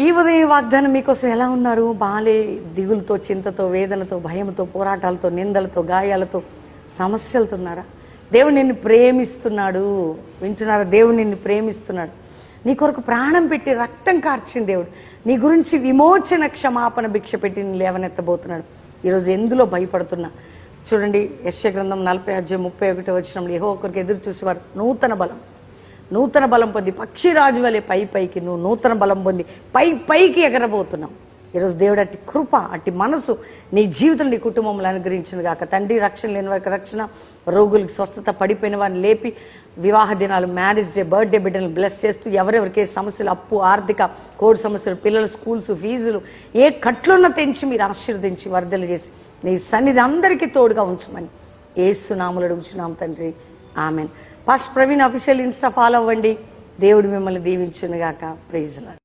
ఈ ఉదయం వాగ్దానం మీకోసం ఎలా ఉన్నారు? బాలే దిగులతో, చింతతో, వేదనతో, భయంతో, పోరాటాలతో, నిందలతో, గాయాలతో, సమస్యలతో ఉన్నారా? దేవుడు నిన్ను ప్రేమిస్తున్నాడు. వింటున్నారా? దేవుడు నిన్ను ప్రేమిస్తున్నాడు. నీ కొరకు ప్రాణం పెట్టి రక్తం కార్చిన దేవుడు నీ గురించి విమోచన, క్షమాపణ భిక్ష పెట్టి నేను లేవనెత్తబోతున్నాడు. ఈరోజు ఎందులో భయపడుతున్నా చూడండి. యెషయా గ్రంథం 40:31 యెహోవా కొరకు ఎదురు చూసేవారు నూతన బలం పొంది పక్షిరాజు వలె పైకి నువ్వు నూతన బలం పొంది పైకి ఎగరబోతున్నావు. ఈరోజు దేవుడు అట్టి కృప, అట్టి మనసు నీ జీవితం, నీ కుటుంబంలో అనుగ్రహించిన గాక. తండ్రి, రక్షణ లేని వారికి రక్షణ, రోగులకి స్వస్థత, పడిపోయిన వారిని లేపి, వివాహ దినాలు, మ్యారేజ్ డే, బర్త్డే బిడ్డలను బ్లెస్ చేస్తూ, ఎవరెవరికి సమస్యలు, అప్పు, ఆర్థిక, కోడ్ సమస్యలు, పిల్లల స్కూల్స్ ఫీజులు, ఏ కట్లున్న తెంచి మీరు ఆశీర్వదించి వర్ధలు చేసి నీ సన్నిధి అందరికీ తోడుగా ఉంచమని యేసు నామములో అడుగుచున్నాం తండ్రి, amen. Pastor Praveen official Insta follow అవ్వండి. దేవుడు మిమ్మల్ని దీవించును గాక. Praise lord.